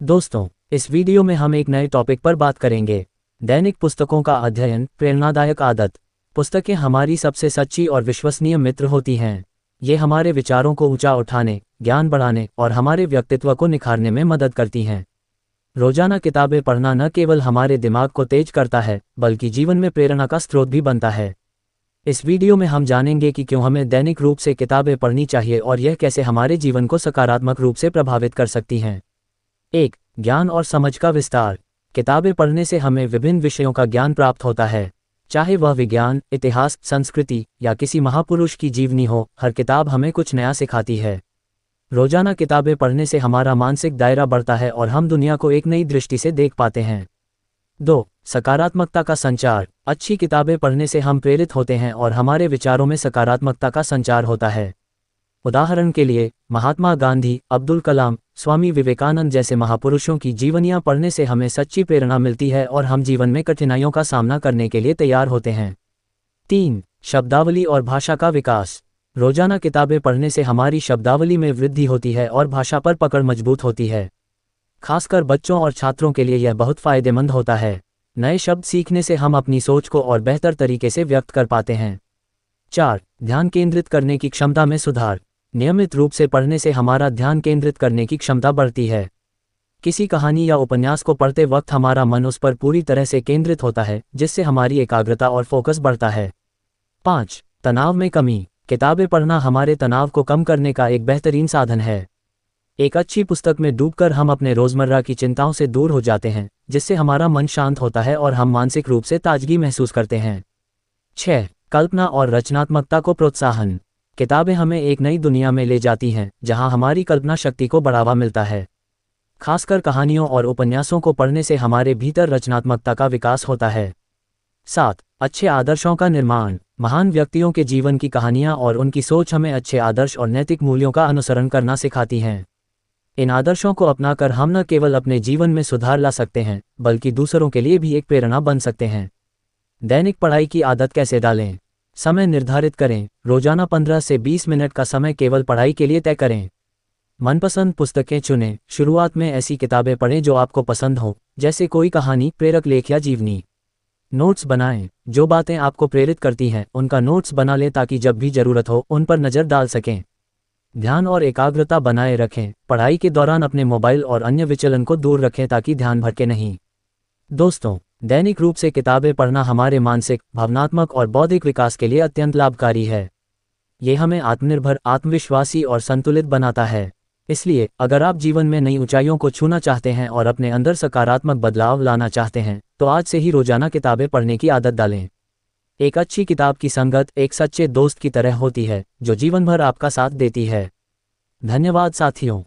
दोस्तों, इस वीडियो में हम एक नए टॉपिक पर बात करेंगे। दैनिक पुस्तकों का अध्ययन, प्रेरणादायक आदत। पुस्तकें हमारी सबसे सच्ची और विश्वसनीय मित्र होती हैं। ये हमारे विचारों को ऊंचा उठाने, ज्ञान बढ़ाने और हमारे व्यक्तित्व को निखारने में मदद करती हैं। रोजाना किताबें पढ़ना न केवल हमारे दिमाग को तेज करता है, बल्कि जीवन में प्रेरणा का स्रोत भी बनता है। इस वीडियो में हम जानेंगे कि क्यों हमें दैनिक रूप से किताबें पढ़नी चाहिए और यह कैसे हमारे जीवन को सकारात्मक रूप से प्रभावित कर सकती हैं। 1. ज्ञान और समझ का विस्तार। किताबें पढ़ने से हमें विभिन्न विषयों का ज्ञान प्राप्त होता है। चाहे वह विज्ञान, इतिहास, संस्कृति या किसी महापुरुष की जीवनी हो, हर किताब हमें कुछ नया सिखाती है। रोजाना किताबें पढ़ने से हमारा मानसिक दायरा बढ़ता है और हम दुनिया को एक नई दृष्टि से देख पाते हैं। 2. सकारात्मकता का संचार। अच्छी किताबें पढ़ने से हम प्रेरित होते हैं और हमारे विचारों में सकारात्मकता का संचार होता है। उदाहरण के लिए, महात्मा गांधी, अब्दुल कलाम, स्वामी विवेकानंद जैसे महापुरुषों की जीवनियां पढ़ने से हमें सच्ची प्रेरणा मिलती है और हम जीवन में कठिनाइयों का सामना करने के लिए तैयार होते हैं। 3. शब्दावली और भाषा का विकास। रोजाना किताबें पढ़ने से हमारी शब्दावली में वृद्धि होती है और भाषा पर पकड़ मजबूत होती है। खासकर बच्चों और छात्रों के लिए यह बहुत फायदेमंद होता है। नए शब्द सीखने से हम अपनी सोच को और बेहतर तरीके से व्यक्त कर पाते हैं। 4. ध्यान केंद्रित करने की क्षमता में सुधार। नियमित रूप से पढ़ने से हमारा ध्यान केंद्रित करने की क्षमता बढ़ती है। किसी कहानी या उपन्यास को पढ़ते वक्त हमारा मन उस पर पूरी तरह से केंद्रित होता है, जिससे हमारी एकाग्रता और फोकस बढ़ता है। 5. तनाव में कमी। किताबें पढ़ना हमारे तनाव को कम करने का एक बेहतरीन साधन है। एक अच्छी पुस्तक में डूबकर हम अपने रोजमर्रा की चिंताओं से दूर हो जाते हैं, जिससे हमारा मन शांत होता है और हम मानसिक रूप से ताजगी महसूस करते हैं। 6. कल्पना और रचनात्मकता को प्रोत्साहन। किताबें हमें एक नई दुनिया में ले जाती हैं, जहां हमारी कल्पना शक्ति को बढ़ावा मिलता है। खासकर कहानियों और उपन्यासों को पढ़ने से हमारे भीतर रचनात्मकता का विकास होता है। 7. अच्छे आदर्शों का निर्माण। महान व्यक्तियों के जीवन की कहानियां और उनकी सोच हमें अच्छे आदर्श और नैतिक मूल्यों का अनुसरण करना सिखाती हैं। इन आदर्शों को अपनाकर हम न केवल अपने जीवन में सुधार ला सकते हैं, बल्कि दूसरों के लिए भी एक प्रेरणा बन सकते हैं। दैनिक पढ़ाई की आदत कैसे डालें? समय निर्धारित करें। रोजाना 15 से 20 मिनट का समय केवल पढ़ाई के लिए तय करें। मनपसंद पुस्तकें चुनें। शुरुआत में ऐसी किताबें पढ़ें जो आपको पसंद हो, जैसे कोई कहानी, प्रेरक लेख या जीवनी। नोट्स बनाएं। जो बातें आपको प्रेरित करती हैं, उनका नोट्स बना लें ताकि जब भी जरूरत हो उन पर नज़र डाल सकें। ध्यान और एकाग्रता बनाए रखें। पढ़ाई के दौरान अपने मोबाइल और अन्य विचलन को दूर रखें ताकि ध्यान भटके नहीं। दोस्तों, दैनिक रूप से किताबें पढ़ना हमारे मानसिक, भावनात्मक और बौद्धिक विकास के लिए अत्यंत लाभकारी है। ये हमें आत्मनिर्भर, आत्मविश्वासी और संतुलित बनाता है। इसलिए, अगर आप जीवन में नई ऊंचाइयों को छूना चाहते हैं और अपने अंदर सकारात्मक बदलाव लाना चाहते हैं, तो आज से ही रोजाना किताबें पढ़ने की आदत डालें। एक अच्छी किताब की संगत एक सच्चे दोस्त की तरह होती है, जो जीवन भर आपका साथ देती है। धन्यवाद साथियों।